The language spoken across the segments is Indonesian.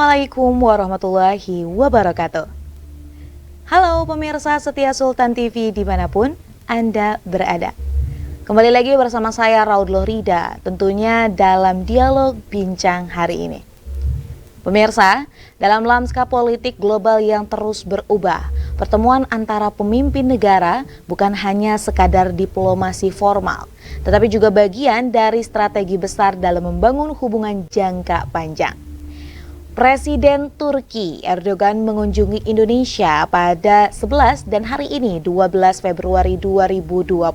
Assalamualaikum warahmatullahi wabarakatuh. Halo pemirsa setia Sultan TV dimanapun Anda berada. Kembali lagi bersama saya Raudloh Rida, tentunya dalam dialog bincang hari ini. Pemirsa, dalam lanskap politik global yang terus berubah, pertemuan antara pemimpin negara bukan hanya sekadar diplomasi formal, tetapi juga bagian dari strategi besar dalam membangun hubungan jangka panjang. Presiden Turki Erdogan mengunjungi Indonesia pada 11 dan hari ini 12 Februari 2025.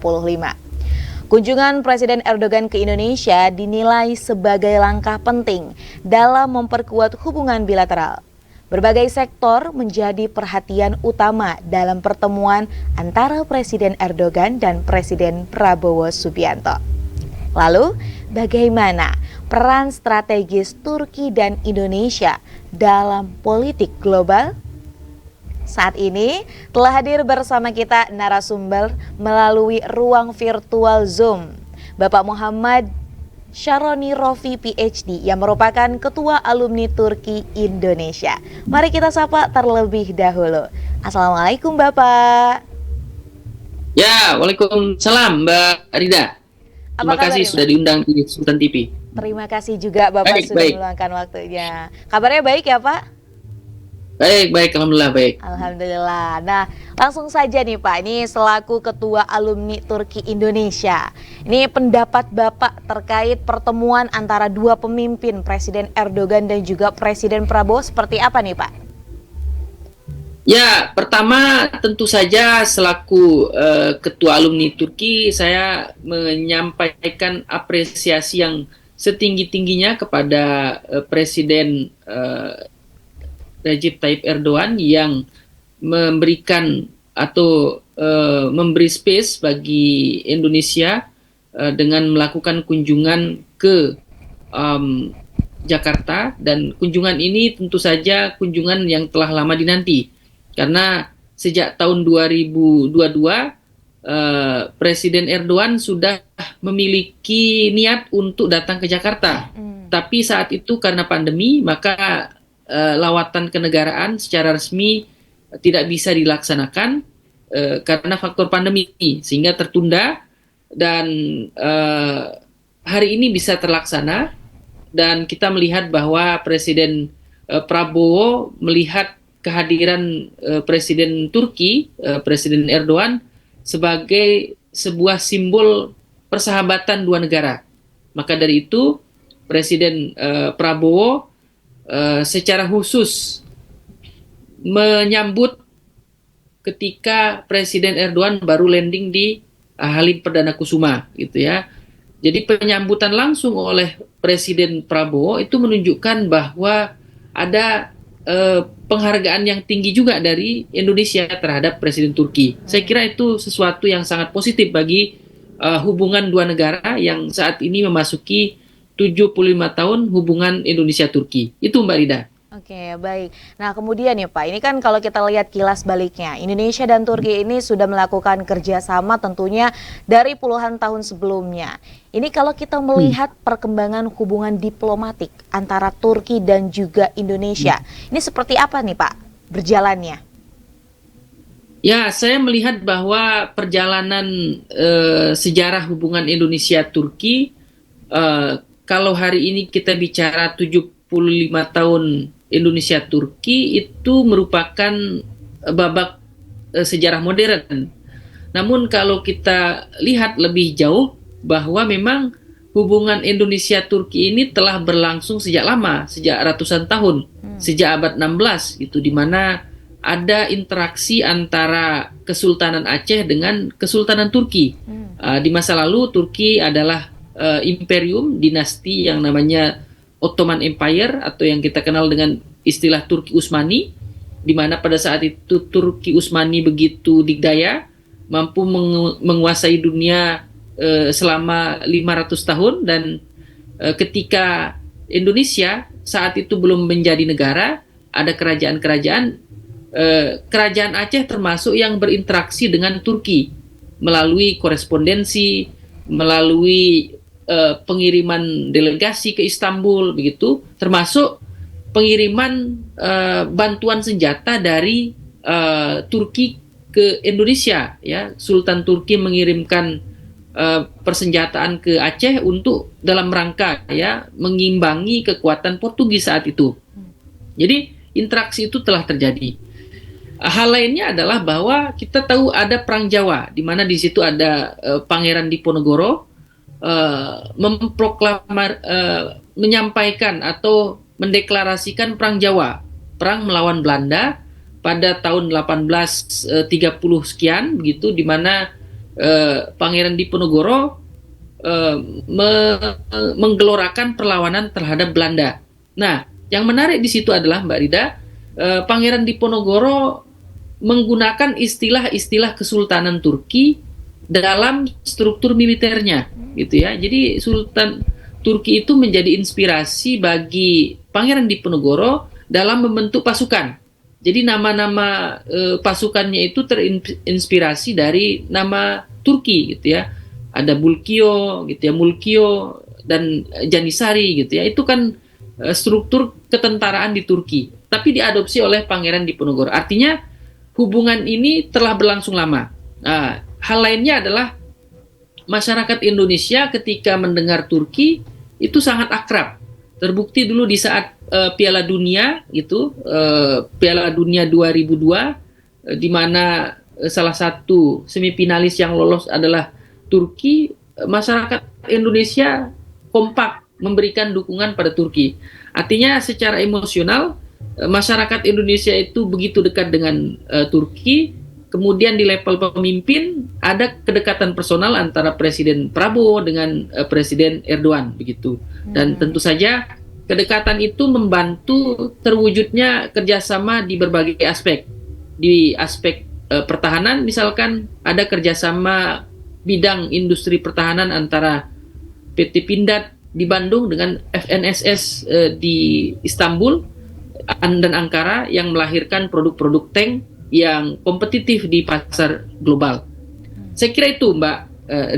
Kunjungan Presiden Erdogan ke Indonesia dinilai sebagai langkah penting dalam memperkuat hubungan bilateral. Berbagai sektor menjadi perhatian utama dalam pertemuan antara Presiden Erdogan dan Presiden Prabowo Subianto. Lalu, bagaimana peran strategis Turki dan Indonesia dalam politik global? Saat ini telah hadir bersama kita narasumber melalui ruang virtual Zoom, Bapak Muhammad Sharoni Rofi PhD yang merupakan Ketua Alumni Turki Indonesia. Mari kita sapa terlebih dahulu. Assalamualaikum Bapak. Ya, waalaikumsalam Mbak Rida. Terima kasih sudah diundang di Sultan TV. Terima kasih juga Bapak sudah meluangkan waktunya. Kabarnya baik ya Pak? Baik, alhamdulillah baik. Alhamdulillah. Nah, langsung saja nih Pak, ini selaku Ketua Alumni Turki Indonesia. Ini pendapat Bapak terkait pertemuan antara dua pemimpin, Presiden Erdogan dan juga Presiden Prabowo seperti apa nih Pak? Ya, pertama tentu saja selaku Ketua Alumni Turki, saya menyampaikan apresiasi yang setinggi-tingginya kepada Presiden Recep Tayyip Erdogan yang memberikan atau memberi space bagi Indonesia dengan melakukan kunjungan ke Jakarta, dan kunjungan ini tentu saja kunjungan yang telah lama dinanti karena sejak tahun 2022 Presiden Erdogan sudah memiliki niat untuk datang ke Jakarta, tapi saat itu karena pandemi maka lawatan kenegaraan secara resmi tidak bisa dilaksanakan karena faktor pandemi, sehingga tertunda dan hari ini bisa terlaksana. Dan kita melihat bahwa Presiden Prabowo melihat kehadiran Presiden Turki, Presiden Erdogan, sebagai sebuah simbol persahabatan dua negara. Maka dari itu Presiden Prabowo secara khusus menyambut ketika Presiden Erdogan baru landing di Halim Perdana Kusuma, gitu ya. Jadi penyambutan langsung oleh Presiden Prabowo itu menunjukkan bahwa ada penghargaan yang tinggi juga dari Indonesia terhadap Presiden Turki. Saya kira itu sesuatu yang sangat positif bagi hubungan dua negara yang saat ini memasuki 75 tahun hubungan Indonesia-Turki. Itu Mbak Rida. Oke, baik. Nah, kemudian ya Pak, ini kan kalau kita lihat kilas baliknya, Indonesia dan Turki ini sudah melakukan kerjasama tentunya dari puluhan tahun sebelumnya. Ini kalau kita melihat perkembangan hubungan diplomatik antara Turki dan juga Indonesia, ini seperti apa nih Pak berjalannya? Ya, saya melihat bahwa perjalanan sejarah hubungan Indonesia-Turki, kalau hari ini kita bicara 75 tahun Indonesia-Turki, itu merupakan babak sejarah modern. Namun kalau kita lihat lebih jauh, bahwa memang hubungan Indonesia-Turki ini telah berlangsung sejak lama, sejak ratusan tahun, sejak abad 16, gitu, di mana ada interaksi antara Kesultanan Aceh dengan Kesultanan Turki. Di masa lalu Turki adalah imperium dinasti yang namanya Ottoman Empire, atau yang kita kenal dengan istilah Turki Utsmani, di mana pada saat itu Turki Utsmani begitu dikdaya, mampu menguasai dunia selama 500 tahun, dan ketika Indonesia saat itu belum menjadi negara, ada kerajaan-kerajaan, kerajaan Aceh termasuk yang berinteraksi dengan Turki melalui korespondensi, melalui pengiriman delegasi ke Istanbul, begitu, termasuk pengiriman bantuan senjata dari Turki ke Indonesia, ya. Sultan Turki mengirimkan persenjataan ke Aceh untuk dalam rangka, ya, mengimbangi kekuatan Portugis saat itu. Jadi interaksi itu telah terjadi. Hal lainnya adalah bahwa kita tahu ada Perang Jawa, di mana di situ ada Pangeran Diponegoro menyampaikan atau mendeklarasikan Perang Jawa, perang melawan Belanda pada tahun 1830 sekian begitu, di mana Pangeran Diponegoro menggelorakan perlawanan terhadap Belanda. Nah, yang menarik di situ adalah, Mbak Rida, Pangeran Diponegoro menggunakan istilah-istilah Kesultanan Turki dalam struktur militernya, gitu ya. Jadi Sultan Turki itu menjadi inspirasi bagi Pangeran Diponegoro dalam membentuk pasukan. Jadi nama-nama pasukannya itu terinspirasi dari nama Turki, gitu ya. Ada Bulkio, gitu ya, Mulkio dan Janisari, gitu ya. Itu kan struktur ketentaraan di Turki, tapi diadopsi oleh Pangeran Diponegoro. Artinya hubungan ini telah berlangsung lama. Nah, hal lainnya adalah masyarakat Indonesia ketika mendengar Turki itu sangat akrab. Terbukti dulu di saat Piala Dunia itu, Piala Dunia 2002, di mana salah satu semifinalis yang lolos adalah Turki, masyarakat Indonesia kompak memberikan dukungan pada Turki. Artinya secara emosional masyarakat Indonesia itu begitu dekat dengan Turki. Kemudian di level pemimpin ada kedekatan personal antara Presiden Prabowo dengan Presiden Erdogan begitu. Dan tentu saja kedekatan itu membantu terwujudnya kerjasama di berbagai aspek. Di aspek pertahanan misalkan ada kerjasama bidang industri pertahanan antara PT Pindad di Bandung dengan FNSS di Istanbul dan Ankara yang melahirkan produk-produk tank yang kompetitif di pasar global. Saya kira itu, Mbak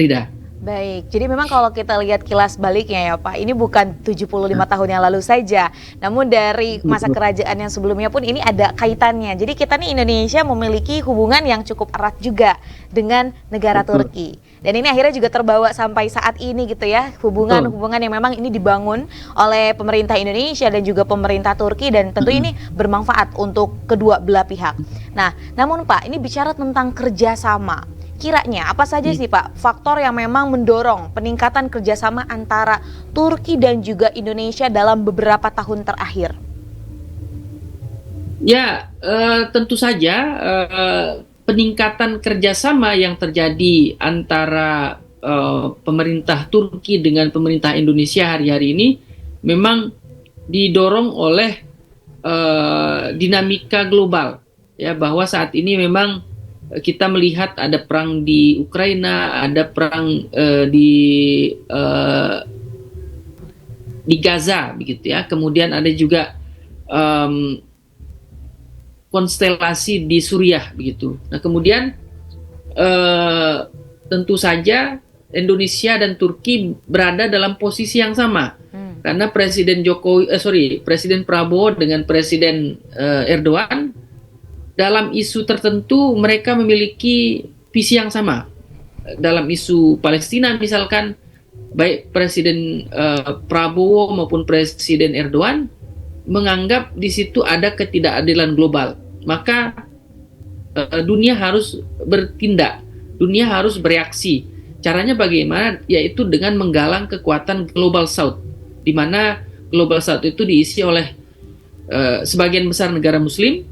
Rida. Baik, jadi memang kalau kita lihat kilas baliknya ya Pak, ini bukan 75 tahun yang lalu saja, namun dari masa kerajaan yang sebelumnya pun ini ada kaitannya. Jadi kita nih Indonesia memiliki hubungan yang cukup erat juga dengan negara Turki. Dan ini akhirnya juga terbawa sampai saat ini gitu ya, hubungan yang memang ini dibangun oleh pemerintah Indonesia dan juga pemerintah Turki, dan tentu ini bermanfaat untuk kedua belah pihak. Nah, namun Pak, ini bicara tentang kerjasama. Kiranya apa saja sih Pak faktor yang memang mendorong peningkatan kerjasama antara Turki dan juga Indonesia dalam beberapa tahun terakhir? Ya, tentu saja peningkatan kerjasama yang terjadi antara pemerintah Turki dengan pemerintah Indonesia hari-hari ini memang didorong oleh dinamika global, ya, bahwa saat ini memang kita melihat ada perang di Ukraina, ada perang di Gaza, begitu ya. Kemudian ada juga konstelasi di Suriah, begitu. Nah, kemudian tentu saja Indonesia dan Turki berada dalam posisi yang sama, karena Presiden Prabowo dengan Presiden Erdogan dalam isu tertentu mereka memiliki visi yang sama. Dalam isu Palestina misalkan, baik Presiden Prabowo maupun Presiden Erdogan menganggap di situ ada ketidakadilan global. Maka dunia harus bertindak, dunia harus bereaksi. Caranya bagaimana? Yaitu dengan menggalang kekuatan Global South, di mana Global South itu diisi oleh sebagian besar negara Muslim,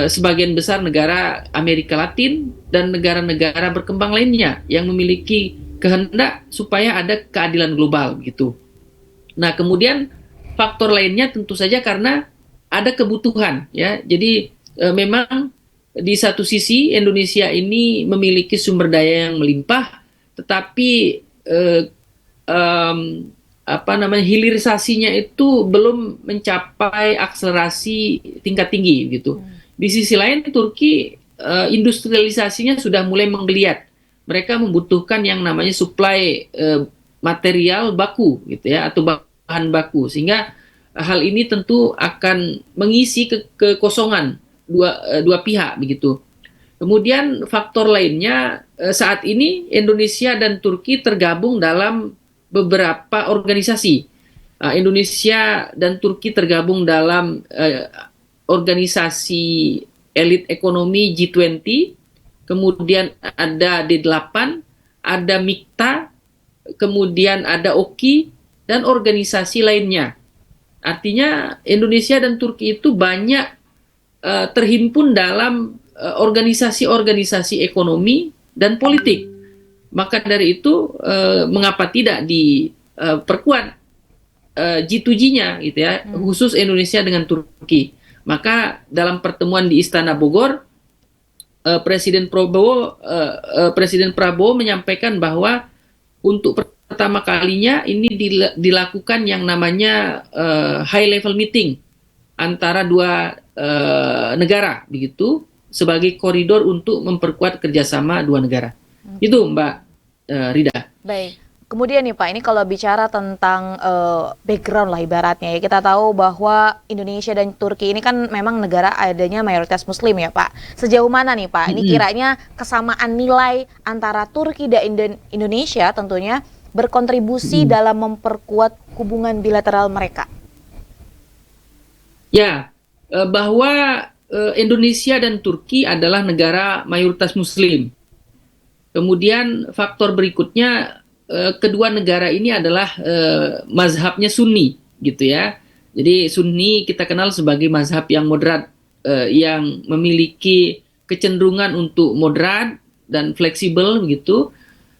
sebagian besar negara Amerika Latin, dan negara-negara berkembang lainnya yang memiliki kehendak supaya ada keadilan global gitu. Nah, kemudian faktor lainnya tentu saja karena ada kebutuhan, ya. Jadi memang di satu sisi Indonesia ini memiliki sumber daya yang melimpah, tetapi hilirisasinya itu belum mencapai akselerasi tingkat tinggi gitu. Di sisi lain Turki industrialisasinya sudah mulai menggeliat. Mereka membutuhkan yang namanya supply material baku gitu ya, atau bahan baku, sehingga hal ini tentu akan mengisi kekosongan dua pihak begitu. Kemudian faktor lainnya, saat ini Indonesia dan Turki tergabung dalam beberapa organisasi. Indonesia dan Turki tergabung dalam organisasi elit ekonomi G20, kemudian ada D8, ada MIKTA, kemudian ada OKI, dan organisasi lainnya. Artinya Indonesia dan Turki itu banyak terhimpun dalam organisasi-organisasi ekonomi dan politik. Maka dari itu mengapa tidak diperkuat G2G-nya gitu ya, khusus Indonesia dengan Turki. Maka dalam pertemuan di Istana Bogor, Presiden Prabowo menyampaikan bahwa untuk pertama kalinya ini dilakukan yang namanya high level meeting antara dua negara begitu, sebagai koridor untuk memperkuat kerjasama dua negara. Itu Mbak Rida. Baik. Kemudian nih Pak, ini kalau bicara tentang background lah ibaratnya ya, kita tahu bahwa Indonesia dan Turki ini kan memang negara adanya mayoritas Muslim ya Pak. Sejauh mana nih Pak, ini kiranya kesamaan nilai antara Turki dan Indonesia tentunya berkontribusi dalam memperkuat hubungan bilateral mereka? Ya, bahwa Indonesia dan Turki adalah negara mayoritas Muslim. Kemudian faktor berikutnya, kedua negara ini adalah mazhabnya Sunni, gitu ya. Jadi Sunni kita kenal sebagai mazhab yang moderat, yang memiliki kecenderungan untuk moderat dan fleksibel, begitu.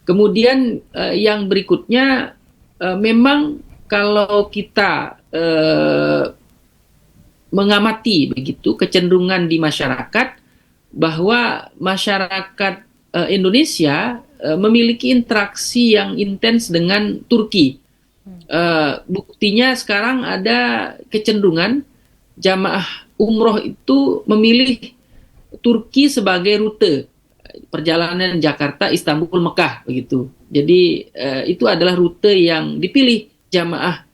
Kemudian yang berikutnya, memang kalau kita mengamati begitu kecenderungan di masyarakat, bahwa masyarakat Indonesia memiliki interaksi yang intens dengan Turki. Buktinya sekarang ada kecenderungan jamaah umroh itu memilih Turki sebagai rute perjalanan Jakarta, Istanbul, Mekah begitu. Jadi itu adalah rute yang dipilih jamaah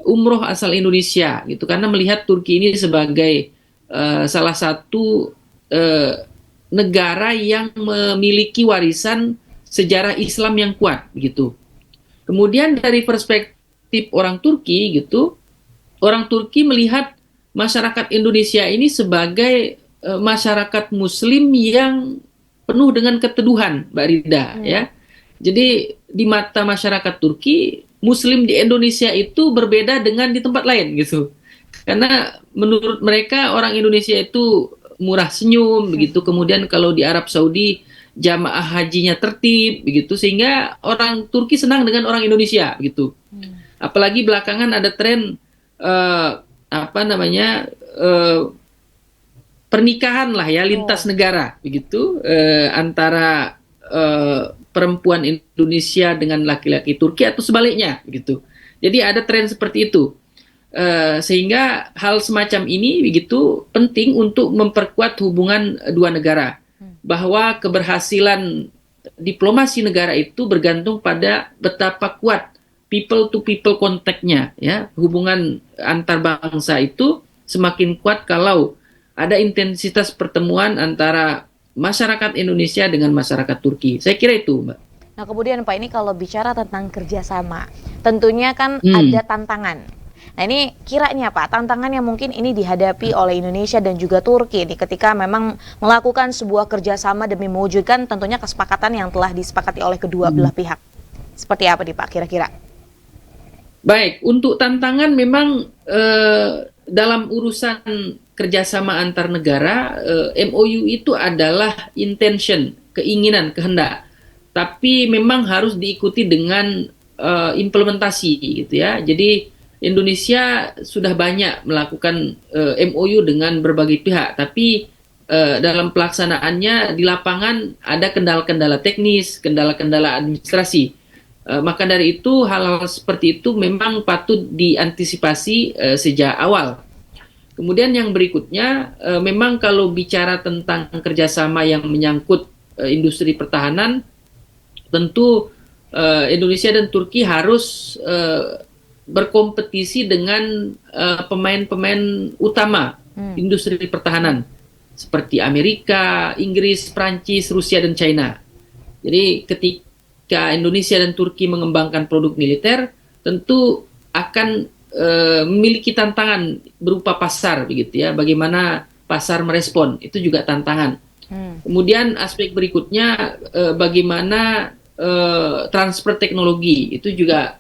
umroh asal Indonesia gitu, karena melihat Turki ini sebagai salah satu negara yang memiliki warisan sejarah Islam yang kuat gitu. Kemudian dari perspektif orang Turki gitu, orang Turki melihat masyarakat Indonesia ini sebagai masyarakat Muslim yang penuh dengan keteduhan, Mbak Rida ya. Jadi di mata masyarakat Turki, Muslim di Indonesia itu berbeda dengan di tempat lain gitu. Karena menurut mereka orang Indonesia itu murah senyum begitu. Kemudian kalau di Arab Saudi jamaah hajinya tertib begitu, sehingga orang Turki senang dengan orang Indonesia begitu. Apalagi belakangan ada tren pernikahan lah ya lintas negara begitu, antara perempuan Indonesia dengan laki-laki Turki atau sebaliknya begitu. Jadi ada tren seperti itu. Sehingga hal semacam ini begitu penting untuk memperkuat hubungan dua negara, bahwa keberhasilan diplomasi negara itu bergantung pada betapa kuat people to people kontaknya ya. Hubungan antar bangsa itu semakin kuat kalau ada intensitas pertemuan antara masyarakat Indonesia dengan masyarakat Turki. Saya kira itu, Mbak. Nah kemudian Pak, ini kalau bicara tentang kerjasama, tentunya kan ada tantangan. Nah ini kiranya Pak, tantangan yang mungkin ini dihadapi oleh Indonesia dan juga Turki nih, ketika memang melakukan sebuah kerjasama demi mewujudkan tentunya kesepakatan yang telah disepakati oleh kedua belah pihak. Seperti apa nih Pak kira-kira? Baik, untuk tantangan memang dalam urusan kerjasama antar negara, MOU itu adalah intention, keinginan, kehendak. Tapi memang harus diikuti dengan implementasi gitu ya. Jadi Indonesia sudah banyak melakukan MOU dengan berbagai pihak, tapi dalam pelaksanaannya di lapangan ada kendala-kendala teknis, kendala-kendala administrasi. Maka dari itu hal-hal seperti itu memang patut diantisipasi sejak awal. Kemudian yang berikutnya, memang kalau bicara tentang kerjasama yang menyangkut industri pertahanan, tentu Indonesia dan Turki harus berkompetisi dengan pemain-pemain utama industri pertahanan seperti Amerika, Inggris, Prancis, Rusia, dan China. Jadi ketika Indonesia dan Turki mengembangkan produk militer, tentu akan memiliki tantangan berupa pasar, begitu ya. Bagaimana pasar merespon, itu juga tantangan. Kemudian aspek berikutnya, bagaimana transfer teknologi, itu juga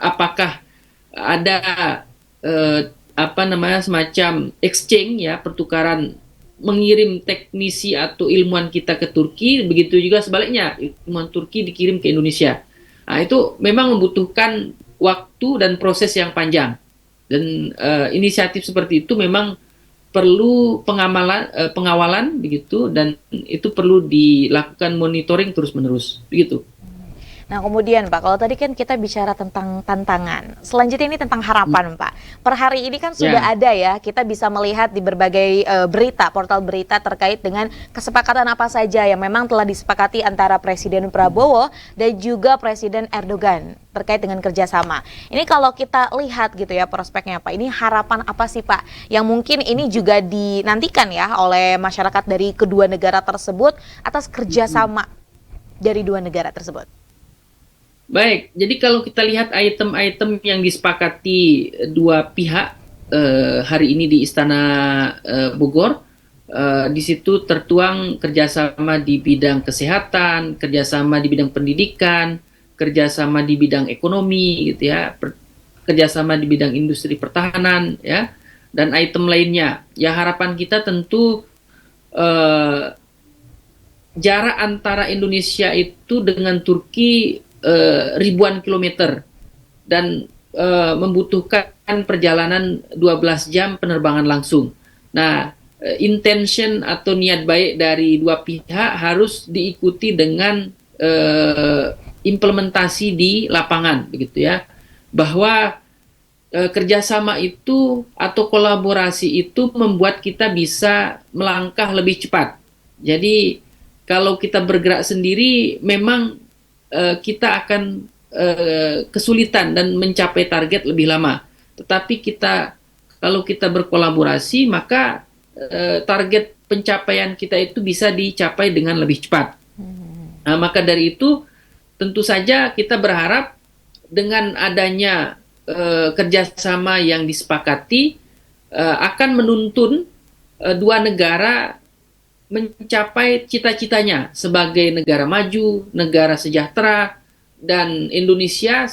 apakah ada semacam exchange ya, pertukaran, mengirim teknisi atau ilmuwan kita ke Turki, begitu juga sebaliknya ilmuwan Turki dikirim ke Indonesia. Nah, itu memang membutuhkan waktu dan proses yang panjang, dan inisiatif seperti itu memang perlu pengawalan begitu, dan itu perlu dilakukan monitoring terus-menerus begitu. Nah kemudian Pak, kalau tadi kan kita bicara tentang tantangan, selanjutnya ini tentang harapan Pak. Per hari ini kan sudah ada ya, kita bisa melihat di berbagai berita, portal berita terkait dengan kesepakatan apa saja yang memang telah disepakati antara Presiden Prabowo dan juga Presiden Erdogan terkait dengan kerjasama. Ini kalau kita lihat gitu ya prospeknya Pak, ini harapan apa sih Pak yang mungkin ini juga dinantikan ya oleh masyarakat dari kedua negara tersebut atas kerjasama dari dua negara tersebut? Baik, jadi kalau kita lihat item-item yang disepakati dua pihak hari ini di Istana Bogor, di situ tertuang kerjasama di bidang kesehatan, kerjasama di bidang pendidikan, kerjasama di bidang ekonomi, gitu ya, kerjasama di bidang industri pertahanan, ya, dan item lainnya. Ya harapan kita tentu jarak antara Indonesia itu dengan Turki ribuan kilometer, dan membutuhkan perjalanan 12 jam penerbangan langsung. Nah, intention atau niat baik dari dua pihak harus diikuti dengan implementasi di lapangan, begitu ya, bahwa kerjasama itu atau kolaborasi itu membuat kita bisa melangkah lebih cepat. Jadi kalau kita bergerak sendiri memang kita akan kesulitan dan mencapai target lebih lama. Tetapi kalau kita berkolaborasi, maka target pencapaian kita itu bisa dicapai dengan lebih cepat. Nah, maka dari itu tentu saja kita berharap dengan adanya kerjasama yang disepakati akan menuntun dua negara mencapai cita-citanya sebagai negara maju, negara sejahtera, dan Indonesia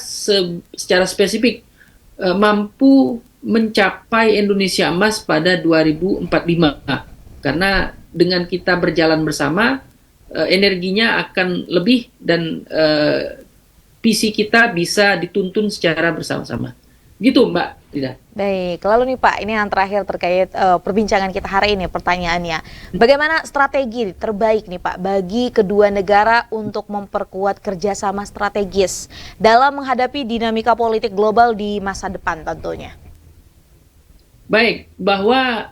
secara spesifik mampu mencapai Indonesia Emas pada 2045. Karena dengan kita berjalan bersama, energinya akan lebih, dan visi kita bisa dituntun secara bersama-sama. Gitu Mbak Rida. Baik, lalu nih Pak, ini yang terakhir terkait perbincangan kita hari ini, pertanyaannya. Bagaimana strategi terbaik nih Pak bagi kedua negara untuk memperkuat kerjasama strategis dalam menghadapi dinamika politik global di masa depan tentunya? Baik, bahwa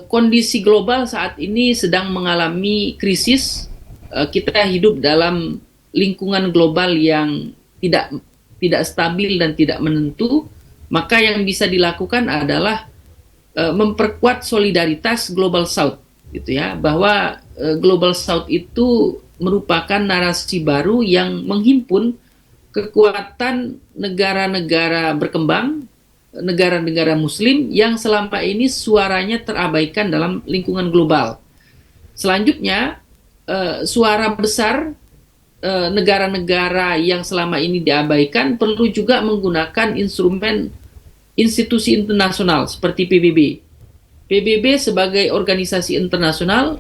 kondisi global saat ini sedang mengalami krisis. Kita hidup dalam lingkungan global yang tidak stabil dan tidak menentu. Maka yang bisa dilakukan adalah memperkuat solidaritas Global South, gitu ya, bahwa Global South itu merupakan narasi baru yang menghimpun kekuatan negara-negara berkembang, negara-negara Muslim yang selama ini suaranya terabaikan dalam lingkungan global. Selanjutnya, suara besar negara-negara yang selama ini diabaikan perlu juga menggunakan instrumen institusi internasional seperti PBB. PBB sebagai organisasi internasional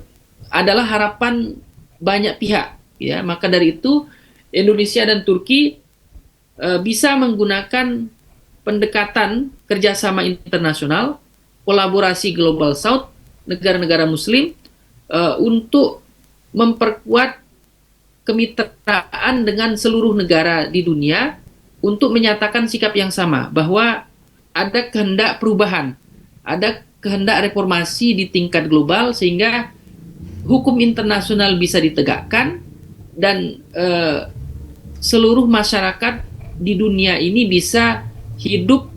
adalah harapan banyak pihak, ya. Maka dari itu Indonesia dan Turki bisa menggunakan pendekatan kerjasama internasional, kolaborasi Global South, negara-negara Muslim untuk memperkuat kemitraan dengan seluruh negara di dunia untuk menyatakan sikap yang sama, bahwa ada kehendak perubahan, ada kehendak reformasi di tingkat global sehingga hukum internasional bisa ditegakkan dan seluruh masyarakat di dunia ini bisa hidup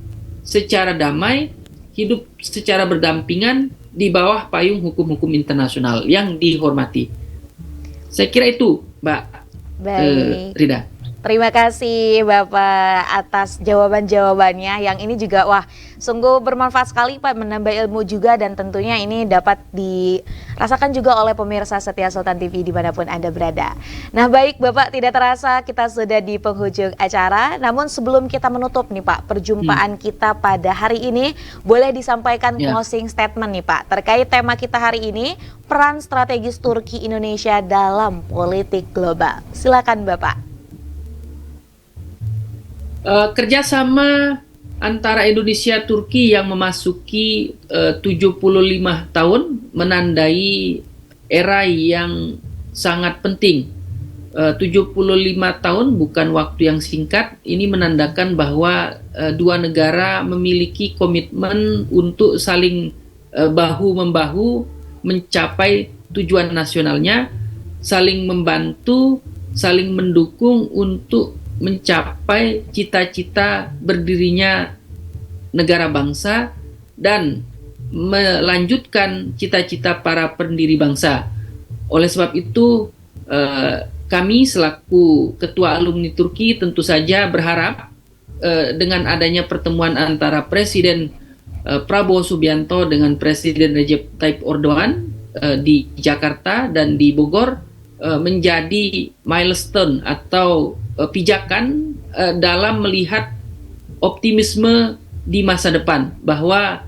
secara damai, hidup secara berdampingan di bawah payung hukum-hukum internasional yang dihormati. Saya kira itu, Mbak Rida. Terima kasih Bapak atas jawaban-jawabannya yang ini juga sungguh bermanfaat sekali Pak, menambah ilmu juga dan tentunya ini dapat dirasakan juga oleh pemirsa setia Sultan TV dimanapun Anda berada. Nah baik Bapak, tidak terasa kita sudah di penghujung acara, namun sebelum kita menutup nih Pak perjumpaan kita pada hari ini, boleh disampaikan closing statement nih Pak terkait tema kita hari ini, peran strategis Turki Indonesia dalam politik global. Silakan Bapak. Kerjasama antara Indonesia Turki yang memasuki 75 tahun menandai era yang sangat penting. 75 tahun bukan waktu yang singkat. Ini menandakan bahwa dua negara memiliki komitmen untuk saling bahu-membahu mencapai tujuan nasionalnya, saling membantu, saling mendukung untuk mencapai cita-cita berdirinya negara bangsa dan melanjutkan cita-cita para pendiri bangsa. Oleh sebab itu, kami selaku Ketua Alumni Turki tentu saja berharap dengan adanya pertemuan antara Presiden Prabowo Subianto dengan Presiden Recep Tayyip Erdogan di Jakarta dan di Bogor menjadi milestone atau pijakan dalam melihat optimisme di masa depan, bahwa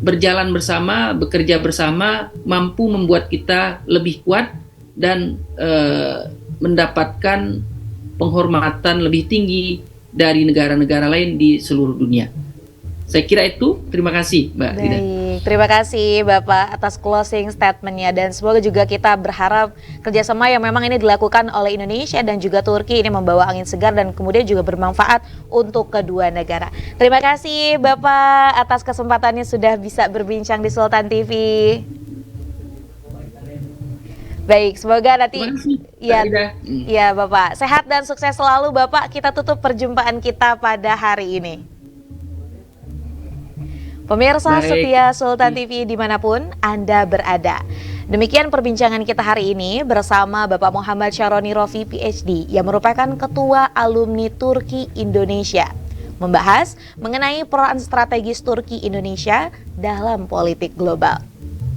berjalan bersama, bekerja bersama mampu membuat kita lebih kuat dan mendapatkan penghormatan lebih tinggi dari negara-negara lain di seluruh dunia. Saya kira itu. Terima kasih Mbak Rida. Terima kasih Bapak atas closing statementnya dan semoga juga kita berharap kerjasama yang memang ini dilakukan oleh Indonesia dan juga Turki ini membawa angin segar dan kemudian juga bermanfaat untuk kedua negara. Terima kasih Bapak atas kesempatannya sudah bisa berbincang di Sultan TV. Baik, semoga nanti ya Bapak sehat dan sukses selalu Bapak. Kita tutup perjumpaan kita pada hari ini. Pemirsa setia Sultan TV dimanapun Anda berada. Demikian perbincangan kita hari ini bersama Bapak Muhammad Syaroni Rofi PhD yang merupakan Ketua Alumni Turki Indonesia. Membahas mengenai peran strategis Turki Indonesia dalam politik global.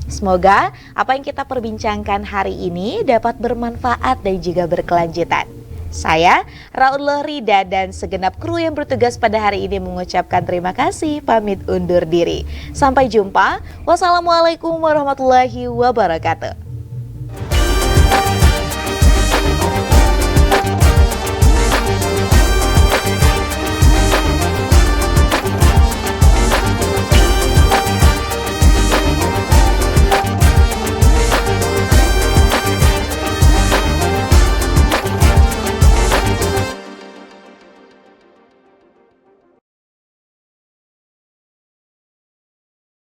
Semoga apa yang kita perbincangkan hari ini dapat bermanfaat dan juga berkelanjutan. Saya, Raudloh Rida dan segenap kru yang bertugas pada hari ini mengucapkan terima kasih, pamit undur diri. Sampai jumpa. Wassalamualaikum warahmatullahi wabarakatuh.